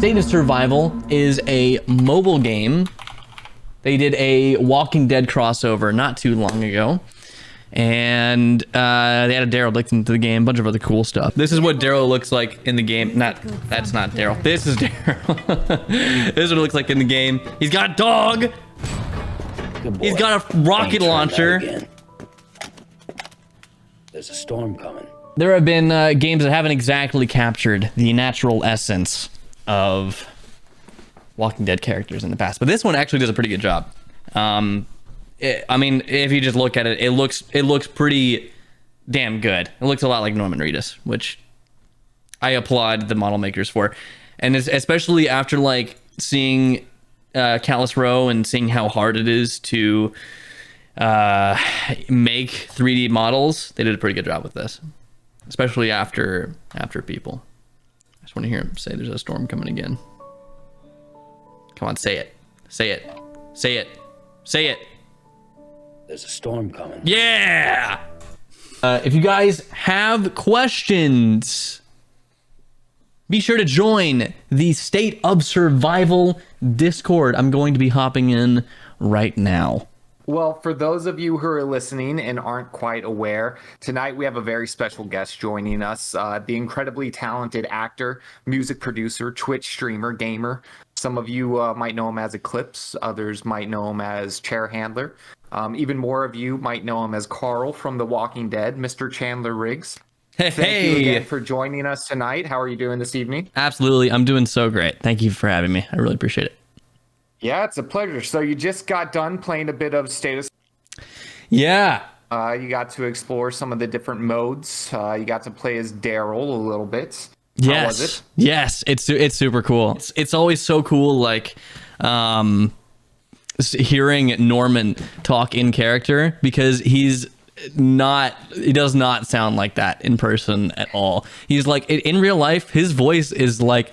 State of Survival is a mobile game. They did a Walking Dead crossover not too long ago. And they had a Daryl Dixon into the game, a bunch of other cool stuff. This is what Daryl looks like in the game. That's not Daryl. This is Daryl. This is what it looks like in the game. He's got a dog. He's got a rocket launcher. There's a storm coming. There have been games that haven't exactly captured the natural essence of Walking Dead characters in the past, but this one actually does a pretty good job. I mean, if you just look at it, it looks pretty damn good. It looks a lot like Norman Reedus, which I applaud the model makers for. And especially after like seeing Callous Row and seeing how hard it is to make 3D models, they did a pretty good job with this, especially after people. I just want to hear him say there's a storm coming again. Come on, say it. Say it. Say it. Say it. There's a storm coming. Yeah! If you guys have questions, be sure to join the State of Survival Discord. I'm going to be hopping in right now. Well, for those of you who are listening and aren't quite aware, tonight we have a very special guest joining us, the incredibly talented actor, music producer, Twitch streamer, gamer. Some of you might know him as Eclipse, others might know him as Chair Handler. Even more of you might know him as Carl from The Walking Dead, Mr. Chandler Riggs. Thank you again for joining us tonight. How are you doing this evening? Absolutely. I'm doing so great. Thank you for having me. I really appreciate it. Yeah, it's a pleasure. So you just got done playing a bit of Status. Yeah. You got to explore some of the different modes. You got to play as Daryl a little bit. Yes. How was it? Yes. It's super cool. It's always so cool, like, hearing Norman talk in character, because he does not sound like that in person at all. He's like, in real life, his voice is like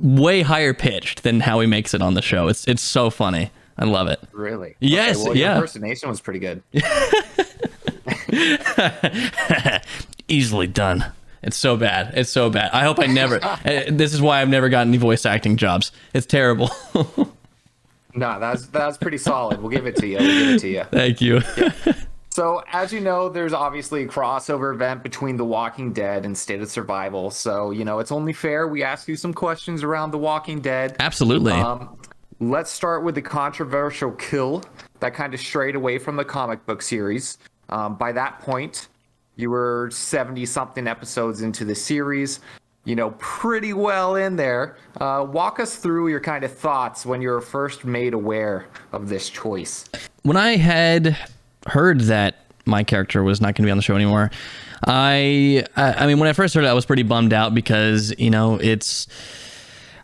way higher pitched than how he makes it on the show. It's so funny. I love it. Really? Yes. Okay, well, yeah. Your impersonation was pretty good. Easily done. It's so bad. It's so bad. I hope I never. This is why I've never gotten any voice acting jobs. It's terrible. No, that's pretty solid. We'll give it to you. We'll give it to you. Thank you. Yeah. So, as you know, there's obviously a crossover event between The Walking Dead and State of Survival. So, you know, it's only fair we ask you some questions around The Walking Dead. Absolutely. Let's start with the controversial kill that kind of strayed away from the comic book series. By that point, you were 70-something episodes into the series, you know, pretty well in there. Walk us through your kind of thoughts when you were first made aware of this choice. When I had heard that my character was not going to be on the show anymore, I mean, when I first heard it, I was pretty bummed out because, you know,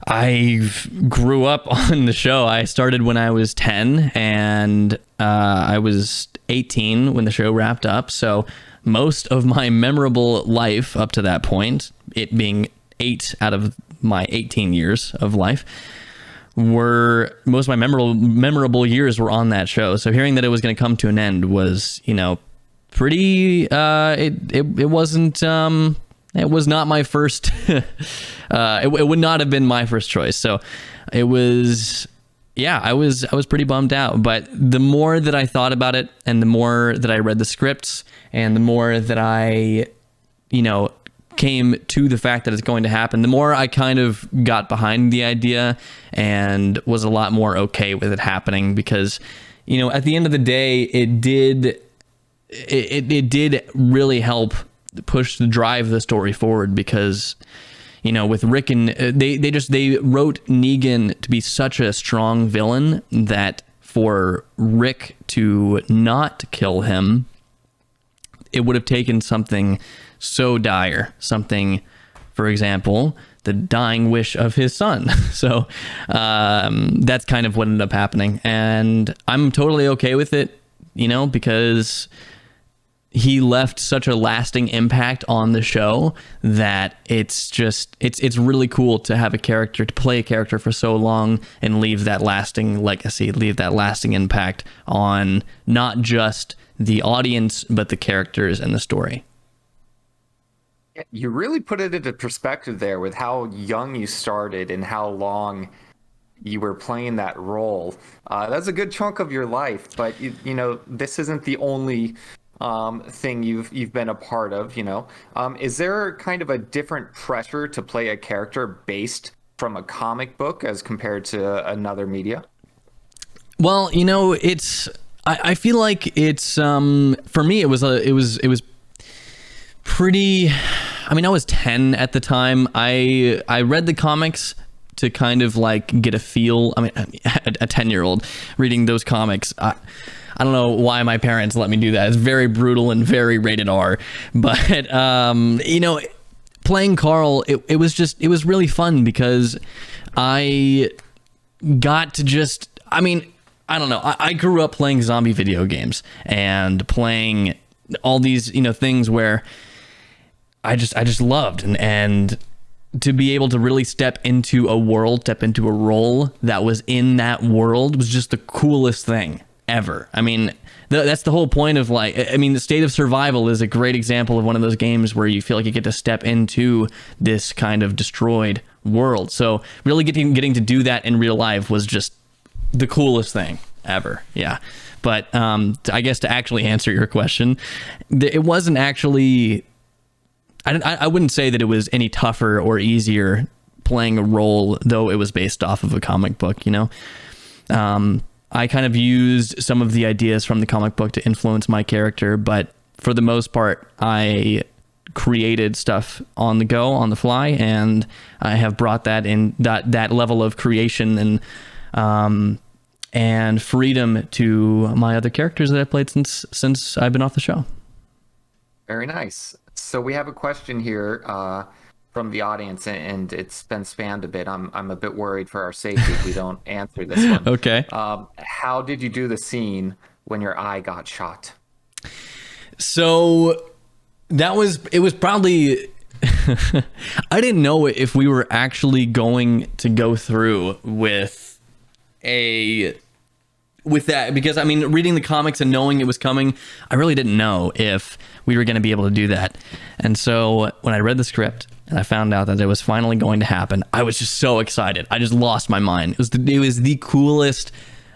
I grew up on the show. I started when I was 10 and I was 18 when the show wrapped up. So most of my memorable life up to that point, it being 8 out of my 18 years of life, most of my memorable years were on that show. So hearing that it was going to come to an end was, you know, pretty, it wasn't, it was not my first, it would not have been my first choice. So it was, yeah, I was pretty bummed out. But the more that I thought about it and the more that I read the scripts and the more that I, you know, came to the fact that it's going to happen, the more I kind of got behind the idea and was a lot more okay with it happening, because, you know, at the end of the day, it did really help drive the story forward, because, you know, with Rick and they wrote Negan to be such a strong villain that for Rick to not kill him, it would have taken something so dire, something, for example, the dying wish of his son. So that's kind of what ended up happening, and I'm totally okay with it, you know, because he left such a lasting impact on the show that it's really cool to have to play a character for so long and leave that lasting legacy, leave that lasting impact on not just the audience, but the characters and the story. You really put it into perspective there with how young you started and how long you were playing that role. That's a good chunk of your life, but this isn't the only thing you've been a part of. Is there kind of a different pressure to play a character based from a comic book as compared to another media? Well, it's I feel like it's for me it was pretty. I mean, I was 10 at the time. I read the comics to kind of like get a feel. I mean, a 10-year-old reading those comics. I don't know why my parents let me do that. It's very brutal and very rated R. But playing Carl, it was really fun because I got to just. I mean, I don't know. I grew up playing zombie video games and playing all these things where I just loved and to be able to really step into a role that was in that world was just the coolest thing ever. I mean, that's the whole point of the State of Survival is a great example of one of those games where you feel like you get to step into this kind of destroyed world. So really getting to do that in real life was just the coolest thing ever. Yeah. But I guess to actually answer your question, it wasn't actually. I wouldn't say that it was any tougher or easier playing a role, though it was based off of a comic book. I kind of used some of the ideas from the comic book to influence my character, but for the most part, I created stuff on the go, on the fly, and I have brought that in that level of creation and freedom to my other characters that I've played since I've been off the show. Very nice. So we have a question here from the audience, and it's been spammed a bit. I'm a bit worried for our safety if we don't answer this one. Okay. How did you do the scene when your eye got shot? So it was probably I didn't know if we were actually going to go through with that, because I mean, reading the comics and knowing it was coming, I really didn't know if we were going to be able to do that. And so when I read the script and I found out that it was finally going to happen, I was just so excited. I just lost my mind. It was the coolest.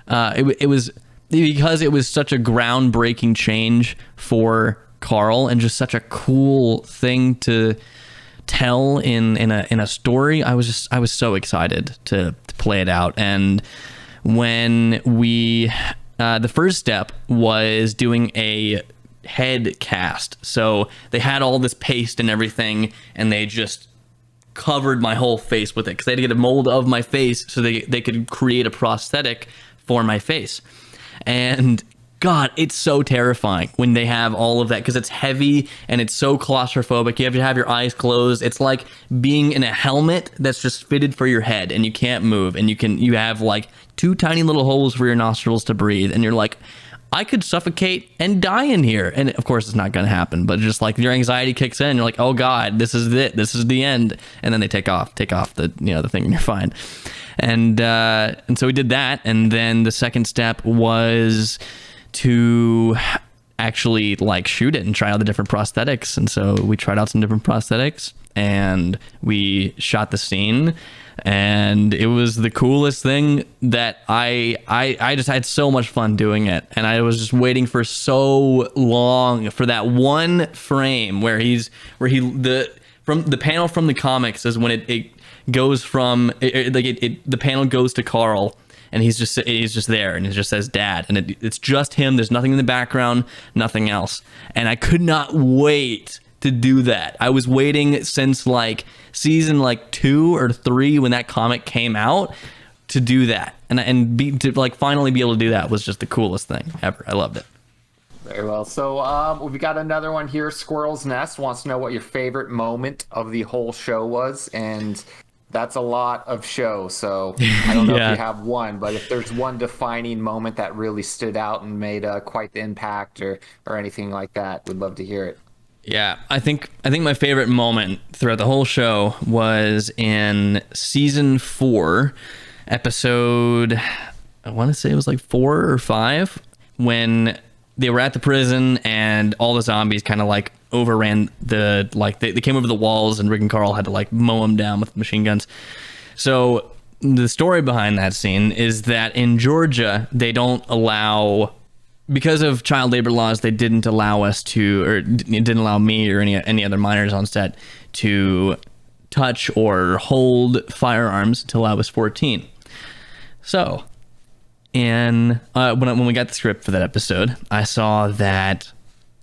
It was because it was such a groundbreaking change for Carl and just such a cool thing to tell in a story. I was so excited to play it out. And when we the first step was doing a head cast, so they had all this paste and everything, and they just covered my whole face with it because they had to get a mold of my face so they could create a prosthetic for my face. And God, it's so terrifying when they have all of that because it's heavy and it's so claustrophobic. You have to have your eyes closed. It's like being in a helmet that's just fitted for your head and you can't move, and you have like two tiny little holes for your nostrils to breathe, and you're like, I could suffocate and die in here. And of course it's not going to happen, but just like your anxiety kicks in, you're like, oh God, this is it. This is the end. And then they take off the the thing, and you're fine. And so we did that. And then the second step was to actually like shoot it and try out the different prosthetics. And so we tried out some different prosthetics and we shot the scene, and it was the coolest thing that I just had so much fun doing it. And I was just waiting for so long for that one frame where the panel from the comics is when it goes from the panel goes to Carl, and he's just there, and it just says Dad, and it's just him. There's nothing in the background, nothing else. And I could not wait to do that. I was waiting since like season 2 or 3 when that comic came out to do that, to finally be able to do that was just the coolest thing ever. I loved it. Very well. So we got another one here. Squirrel's Nest wants to know what your favorite moment of the whole show was, and that's a lot of show, so I don't know if you have one, but if there's one defining moment that really stood out and made quite the impact or anything like that, we'd love to hear it. Yeah, I think my favorite moment throughout the whole show was in season 4, episode, I want to say it was like 4 or 5, when they were at the prison and all the zombies kind of like overran they came over the walls, and Rick and Carl had to like mow them down with machine guns. So the story behind that scene is that in Georgia, they don't allow, because of child labor laws, they didn't allow us to, or it didn't allow me or any other minors on set to touch or hold firearms until I was 14. So, when we got the script for that episode, I saw that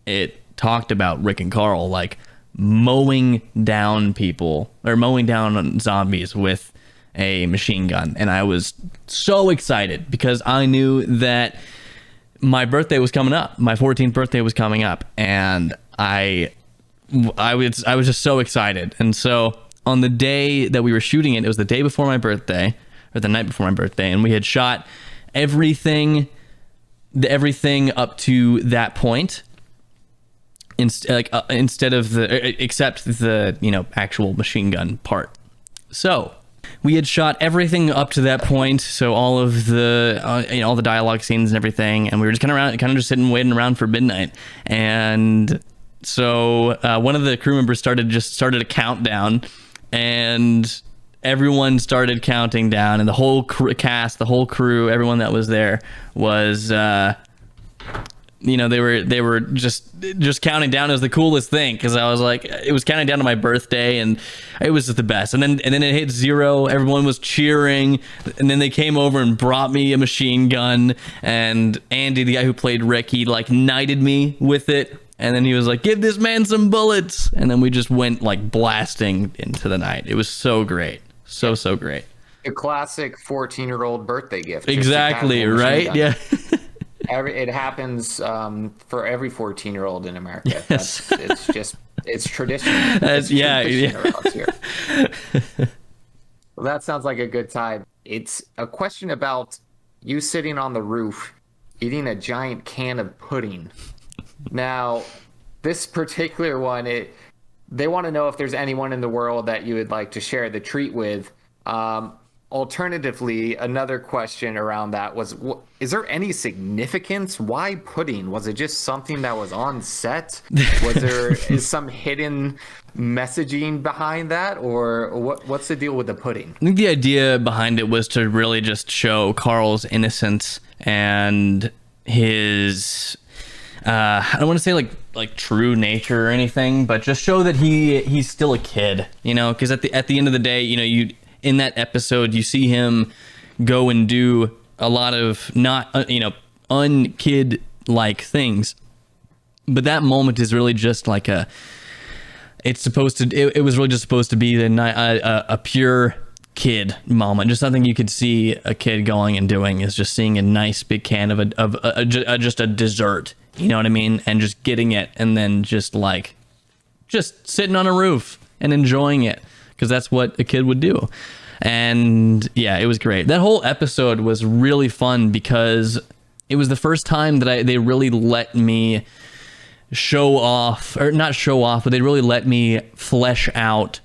it talked about Rick and Carl like mowing down people, or mowing down zombies with a machine gun, and I was so excited because I knew that my birthday was coming up. My 14th birthday was coming up, and I was just so excited. And so on the day that we were shooting it was the day before my birthday, or the night before my birthday, and we had shot everything up to that point, instead of except the actual machine gun part. So we had shot everything up to that point, so all of the all the dialogue scenes and everything, and we were just kind of just sitting waiting around for midnight. And so one of the crew members started a countdown, and everyone started counting down, and the whole cast, the whole crew, everyone that was there was they were just counting down. It was the coolest thing, because I was like, it was counting down to my birthday, and it was just the best. And then it hit 0. Everyone was cheering, and then they came over and brought me a machine gun. And Andy, the guy who played Rick, he like knighted me with it, and then he was like, "Give this man some bullets." And then we just went like blasting into the night. It was so great, so great. A classic 14-year-old birthday gift. Exactly, right? Yeah. It happens for every 14-year-old in America. Yes. It's tradition. Yeah. Around here. Well, that sounds like a good time. It's a question about you sitting on the roof eating a giant can of pudding. Now, this particular one, they want to know if there's anyone in the world that you would like to share the treat with. Alternatively, another question around that was, is there any significance? Why pudding? Was it just something that was on set? Is some hidden messaging behind that? Or what's the deal with the pudding? I think the idea behind it was to really just show Carl's innocence and his, I don't want to say like true nature or anything, but just show that he's still a kid, because at the end of the day, in that episode, you see him go and do a lot of not, unkid-like things. But that moment is really just like it was really just supposed to be a pure kid moment. Just something you could see a kid going and doing, is just seeing a nice big can of just a dessert, you know what I mean? And just getting it, and then just sitting on a roof and enjoying it, because that's what a kid would do. And yeah, it was great. That whole episode was really fun, because it was the first time that they really let me show off, or not show off, but they really let me flesh out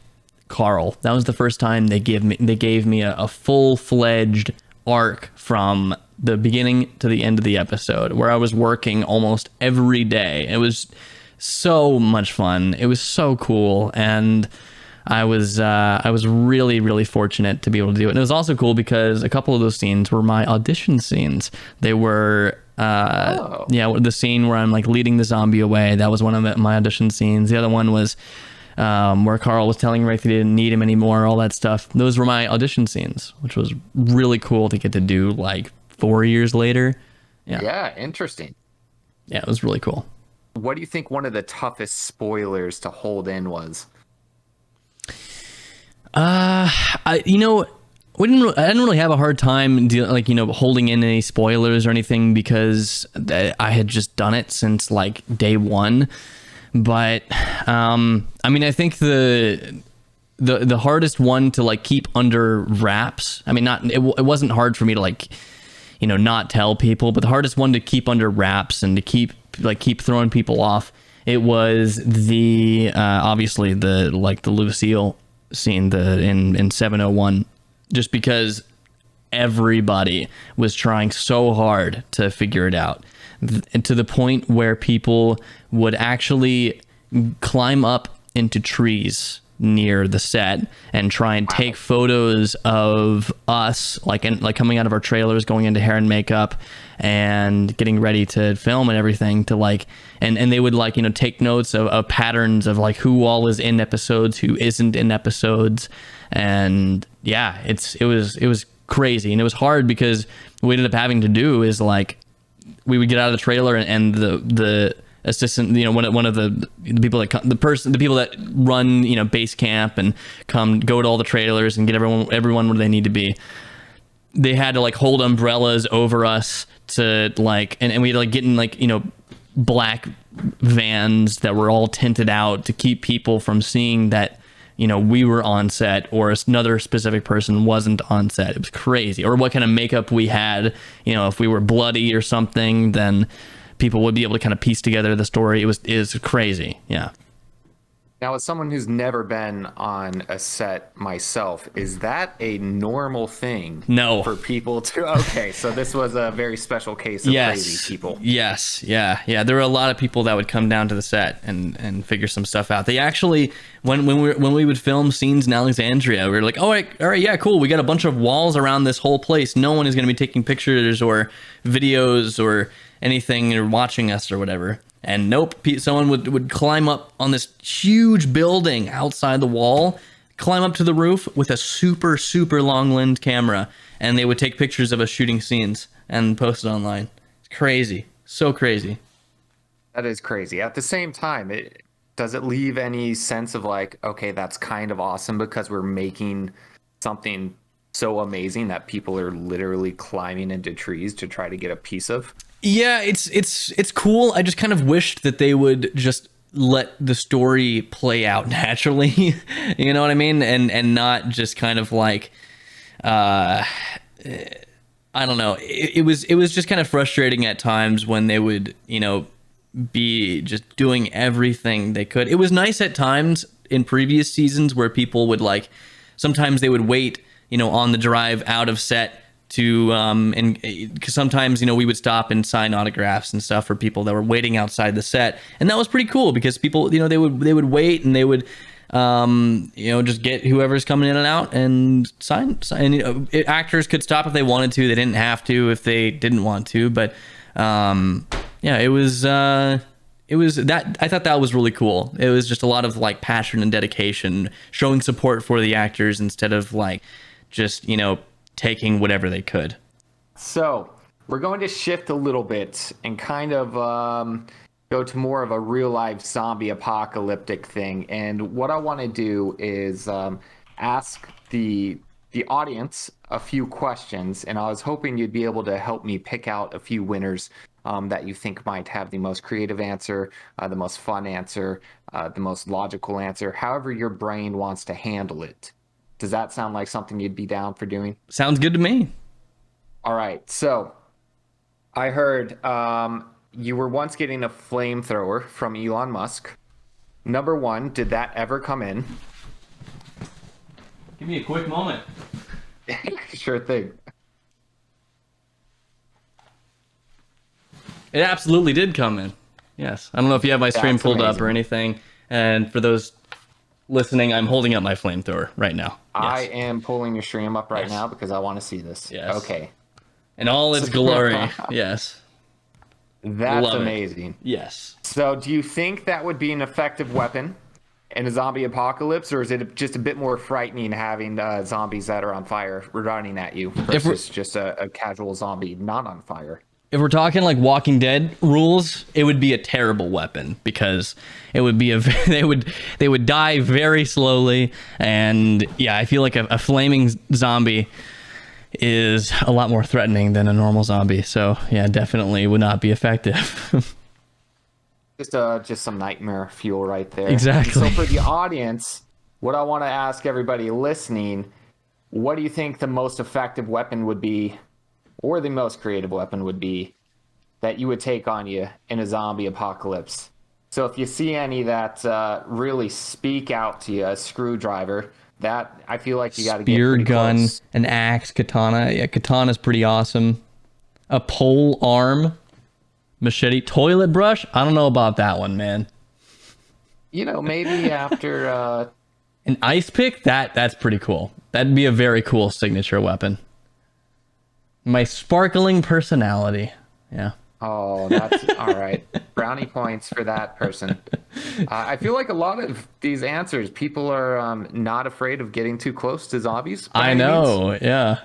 Carl. That was the first time they gave me a full-fledged arc from the beginning to the end of the episode, where I was working almost every day. It was so much fun. It was so cool, and I was really, really fortunate to be able to do it. And it was also cool because a couple of those scenes were my audition scenes. They were, the scene where I'm like leading the zombie away. That was one of my audition scenes. The other one was where Carl was telling Rick that he didn't need him anymore, all that stuff. Those were my audition scenes, which was really cool to get to do like 4 years later. Yeah, interesting. Yeah, it was really cool. What do you think one of the toughest spoilers to hold in was? I didn't really have a hard time holding in any spoilers or anything, because I had just done it since like day one. But I think the hardest one to like keep under wraps. I mean, it wasn't hard for me to not tell people, but the hardest one to keep under wraps and to keep throwing people off. It was obviously the Lucille scene in 701, just because everybody was trying so hard to figure it out, to the point where people would actually climb up into trees near the set and try and take photos of us, like coming out of our trailers, going into hair and makeup and getting ready to film and everything, to like, and they would like, take notes of patterns of like who all is in episodes, who isn't in episodes. And yeah, it was crazy. And it was hard because what we ended up having to do is like, we would get out of the trailer and the assistant, one of the people that the people that run, base camp and go to all the trailers and get everyone where they need to be. They had to like hold umbrellas over us to like, and we had to like get in like, black vans that were all tinted out to keep people from seeing that, we were on set or another specific person wasn't on set. It was crazy. Or what kind of makeup we had, if we were bloody or something, then people would be able to kind of piece together the story. It was crazy. Yeah. Now, as someone who's never been on a set myself, is that a normal thing? No. For people to... Okay, so this was a very special case of crazy people. Yes. Yeah. There were a lot of people that would come down to the set and figure some stuff out. They actually, when we would film scenes in Alexandria, we were like, all right, yeah, cool. We got a bunch of walls around this whole place. No one is going to be taking pictures or videos or anything or watching us or whatever. And nope, someone would climb up on this huge building outside the wall, climb up to the roof with a super, super long lens camera, and they would take pictures of us shooting scenes and post it online. It's crazy. So crazy. That is crazy. At the same time, does it leave any sense of like, okay, that's kind of awesome because we're making something so amazing that people are literally climbing into trees to try to get a piece of? Yeah, it's cool. I just kind of wished that they would just let the story play out naturally. You know what I mean? And not just kind of like, I don't know. It was just kind of frustrating at times when they would, be just doing everything they could. It was nice at times in previous seasons where people would like, sometimes they would wait, on the drive out of set to and because sometimes we would stop and sign autographs and stuff for people that were waiting outside the set, and that was pretty cool because people they would wait and they would just get whoever's coming in and out and sign. And actors could stop if they wanted to. They didn't have to if they didn't want to, but it was that, I thought that was really cool. It was just a lot of like passion and dedication, showing support for the actors instead of like just taking whatever they could. So we're going to shift a little bit and kind of go to more of a real life zombie apocalyptic thing. And what I want to do is ask the audience a few questions. And I was hoping you'd be able to help me pick out a few winners that you think might have the most creative answer, the most fun answer, the most logical answer, however your brain wants to handle it. Does that sound like something you'd be down for doing? Sounds good to me. All right. So I heard you were once getting a flamethrower from Elon Musk. Number one, did that ever come in? Give me a quick moment. Sure thing. It absolutely did come in. Yes. I don't know if you have my stream pulled up or anything. And for those listening, I'm holding up my flamethrower right now. Yes. I am pulling your stream up right now because I want to see this. Yes. Okay. In all its glory. Yes. That's amazing. Yes. So do you think that would be an effective weapon in a zombie apocalypse, or is it just a bit more frightening having zombies that are on fire running at you versus just a casual zombie not on fire? If we're talking like Walking Dead rules, it would be a terrible weapon because it would be they would die very slowly, and yeah, I feel like a flaming zombie is a lot more threatening than a normal zombie. So yeah, definitely would not be effective. Just some nightmare fuel right there. Exactly. And so for the audience, what I want to ask everybody listening, what do you think the most effective weapon would be, or the most creative weapon would be, that you would take on you in a zombie apocalypse? So if you see any that really speak out to you, a screwdriver, that I feel like you got to get spear, pretty gun, close. an axe, katana. Yeah, katana's pretty awesome. A pole arm, machete, toilet brush. I don't know about that one, man. Maybe after An ice pick? That's pretty cool. That'd be a very cool signature weapon. My sparkling personality. Yeah. Oh, that's all right. Brownie points for that person. I feel like a lot of these answers, people are not afraid of getting too close to zombies by I any means. know. Yeah.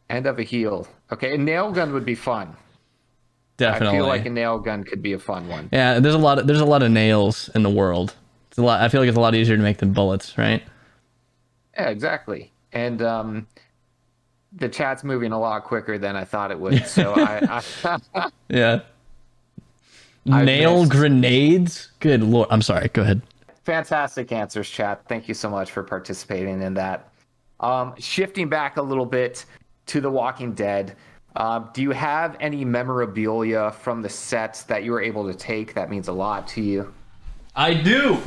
And of a heal. Okay, a nail gun would be fun. I feel like a Definitely. nail gun could be a fun one. Yeah, there's a lot of nails in the world. It's a lot. I feel like it's a lot easier to make than bullets, right? Yeah, exactly. And the chat's moving a lot quicker than I thought it would. So Yeah. I've Nail missed. grenades? Good lord. I'm sorry. Go ahead. Fantastic answers, chat. Thank you so much for participating in that. Shifting back a little bit to The Walking Dead, do you have any memorabilia from the sets that you were able to take that means a lot to you? I do.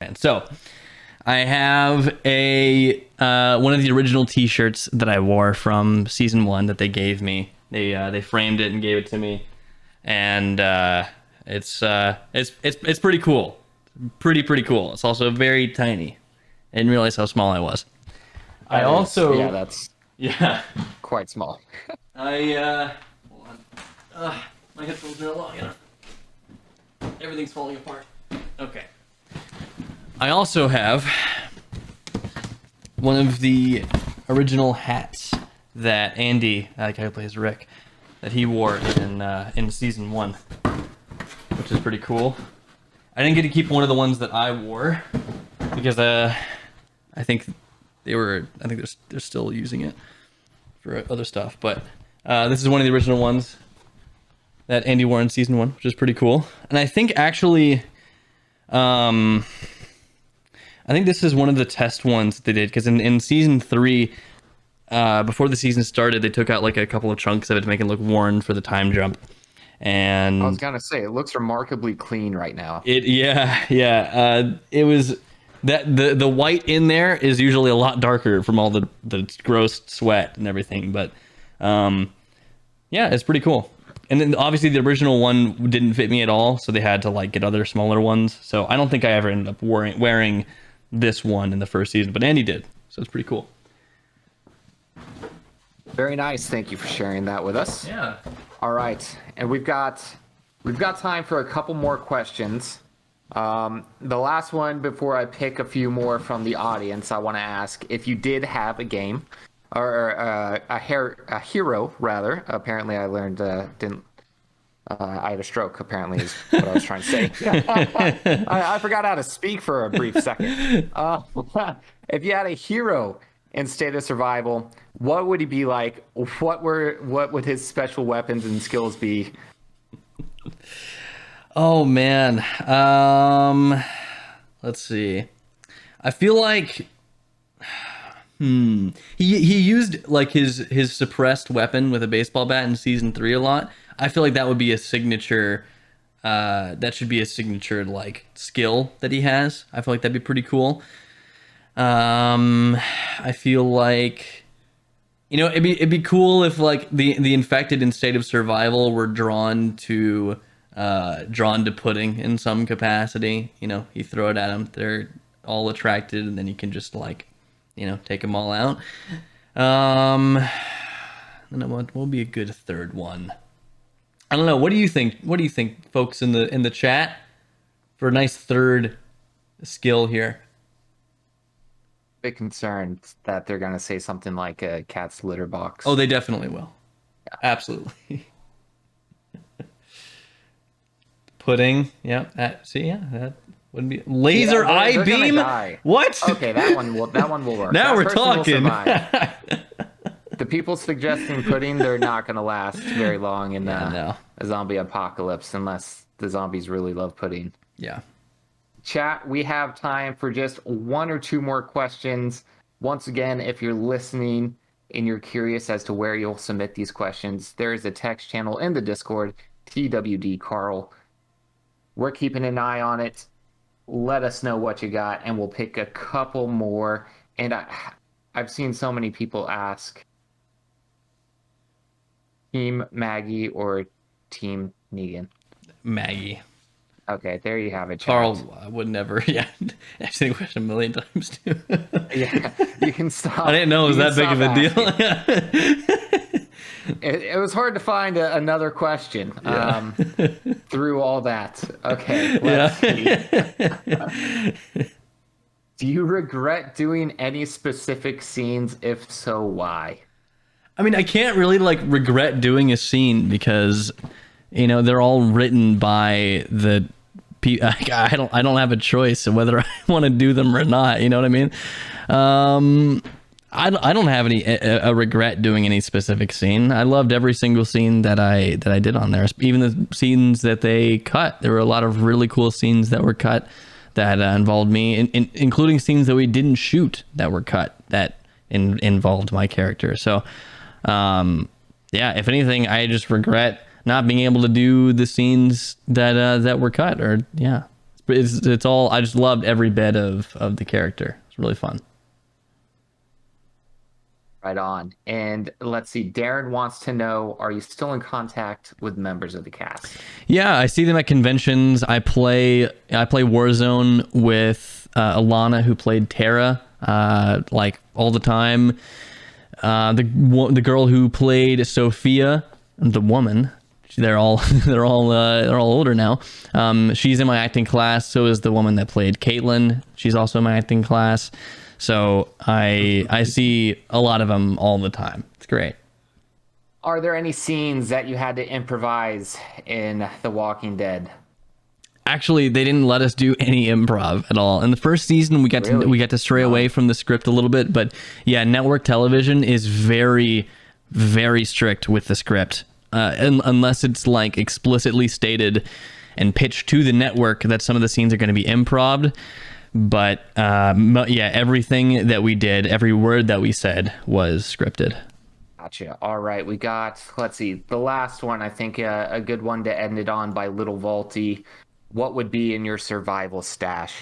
And so, I have a one of the original T-shirts that I wore from season 1 that they gave me. They framed it and gave it to me, and it's pretty cool. Pretty cool. It's also very tiny. I didn't realize how small I was. I also Yeah, that's yeah. quite small. Hold on. My headphones are not long enough. Everything's falling apart. Okay. I also have one of the original hats that Andy, the guy who plays Rick, that he wore in season 1, which is pretty cool. I didn't get to keep one of the ones that I wore because I think they're still using it for other stuff. But this is one of the original ones that Andy wore in season 1, which is pretty cool. And I think actually, I think this is one of the test ones that they did because in season 3, before the season started, they took out like a couple of chunks of it to make it look worn for the time jump. And I was gonna say it looks remarkably clean right now. It was that the white in there is usually a lot darker from all the gross sweat and everything, but it's pretty cool. And then obviously the original one didn't fit me at all, so they had to like get other smaller ones. So I don't think I ever ended up wearing this one in the first season, but Andy did, so it's pretty cool. Very nice. Thank you for sharing that with us. Yeah. All right, and we've got time for a couple more questions. The last one before I pick a few more from the audience, I want to ask if you did have a game or a hero rather. Apparently, I learned didn't. I had a stroke. Apparently, is what I was trying to say. I forgot how to speak for a brief second. If you had a hero in State of Survival, what would he be like? What would his special weapons and skills be? Oh man. Let's see. I feel like he used like his suppressed weapon with a baseball bat in season 3 a lot. I feel like that would be a signature that should be a signature like skill that he has. I feel like that'd be pretty cool. I feel like it'd be cool if like the infected in State of Survival were drawn to pudding in some capacity. You throw it at them, they're all attracted, and then you can just like take them all out. And what would be a good third one? I don't know. What do you think? What do you think, folks in the chat, for a nice third skill here? Bit concerned that they're gonna say something like a cat's litter box. Oh, they definitely will. Yeah. Absolutely. Pudding. Yeah. That wouldn't be laser eye beam. What? Okay, that one will work. Now that we're talking. The people suggesting pudding, they're not gonna last very long in a zombie apocalypse unless the zombies really love pudding. Yeah. Chat, we have time for just one or two more questions. Once again, if you're listening and you're curious as to where you'll submit these questions, there is a text channel in the Discord, TWD Carl. We're keeping an eye on it. Let us know what you got, and we'll pick a couple more. And I've seen so many people ask, Team Maggie or Team Negan? Maggie. Okay, there you have it, chat. Carl, I would never. Yeah, asked the question a million times too. Yeah, you can stop. I didn't know it was You that can big of a stop asking. deal. It was hard to find another question Yeah. through all that. Okay, let's see. Yeah. Do you regret doing any specific scenes? If so, why? I mean, I can't really like regret doing a scene because, they're all written by the. I don't have a choice of whether I want to do them or not. You know what I mean? I don't have a regret doing any specific scene. I loved every single scene that I did on there, even the scenes that they cut. There were a lot of really cool scenes that were cut that involved me, including scenes that we didn't shoot that were cut that involved my character. So, yeah, if anything, I just regret not being able to do the scenes that were cut. Or yeah, it's all. I just loved every bit of the character. It's really fun. Right on. And let's see. Darren wants to know: are you still in contact with members of the cast? Yeah, I see them at conventions. I play Warzone with Alana, who played Tara, like all the time. The girl who played Sophia, the woman. They're all older now. She's in my acting class. So is the woman that played Caitlin. She's also in my acting class. So I see a lot of them all the time. It's great. Are there any scenes that you had to improvise in The Walking Dead? Actually, they didn't let us do any improv at all. In the first season, we got to stray away from the script a little bit. But yeah, network television is very, very strict with the script, unless it's like explicitly stated and pitched to the network that some of the scenes are going to be improv. But yeah, everything that we did, every word that we said was scripted. Gotcha. All right, we got, let's see, the last one, I think a good one to end it on by Little Vaulty. What would be in your survival stash?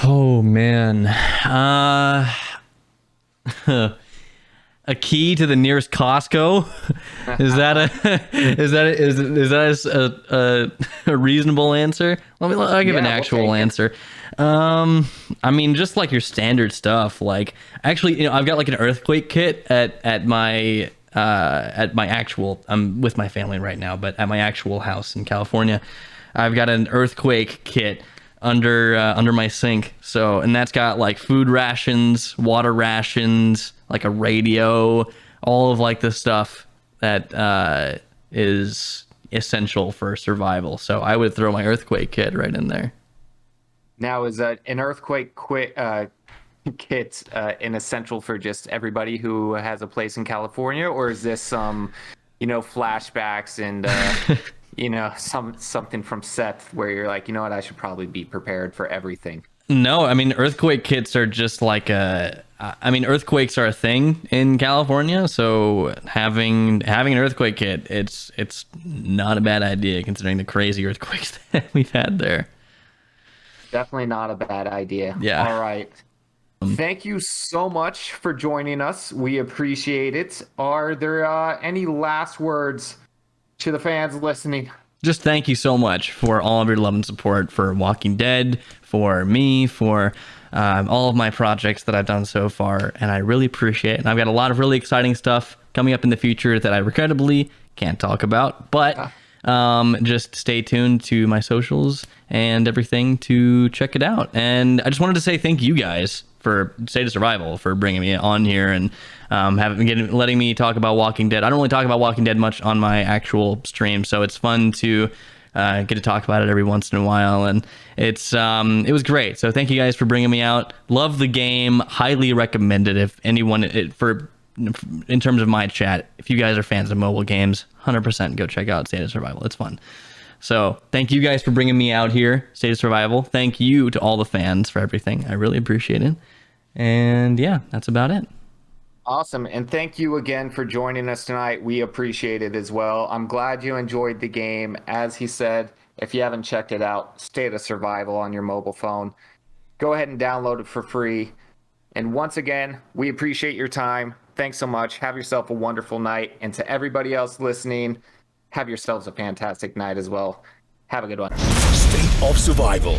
Oh, man. A key to the nearest Costco. Is that a reasonable answer? I'll give an actual answer. I mean, just like your standard stuff. Like, actually, I've got like an earthquake kit at my actual. I'm with my family right now, but at my actual house in California, I've got an earthquake kit under my sink. So, and that's got like food rations, water rations, like a radio, all of like the stuff that is essential for survival. So I would throw my earthquake kit right in there. Now, is an earthquake kit an essential for just everybody who has a place in California, or is this some, flashbacks and something from Seth where you're like, you know what, I should probably be prepared for everything? No, I mean, earthquake kits are just like earthquakes are a thing in California. So having an earthquake kit, it's not a bad idea considering the crazy earthquakes that we've had there. Definitely not a bad idea. Yeah. All right. Thank you so much for joining us. We appreciate it. Are there any last words to the fans listening? Just thank you so much for all of your love and support for Walking Dead, for me, for all of my projects that I've done so far, and I really appreciate it. And I've got a lot of really exciting stuff coming up in the future that I regrettably can't talk about, but just stay tuned to my socials and everything to check it out. And I just wanted to say thank you guys for State of Survival for bringing me on here and letting me talk about Walking Dead. I don't really talk about Walking Dead much on my actual stream, so it's fun to get to talk about it every once in a while, and it was great. So thank you guys for bringing me out. Love the game. Highly recommend it if anyone in terms of my chat. If you guys are fans of mobile games, 100% go check out State of Survival. It's fun. So thank you guys for bringing me out here, State of Survival. Thank you to all the fans for everything. I really appreciate it. And yeah, that's about it. Awesome. And thank you again for joining us tonight. We appreciate it as well. I'm glad you enjoyed the game. As he said, if you haven't checked it out, State of Survival on your mobile phone, go ahead and download it for free. And once again, we appreciate your time. Thanks so much. Have yourself a wonderful night. And to everybody else listening, have yourselves a fantastic night as well. Have a good one. State of Survival.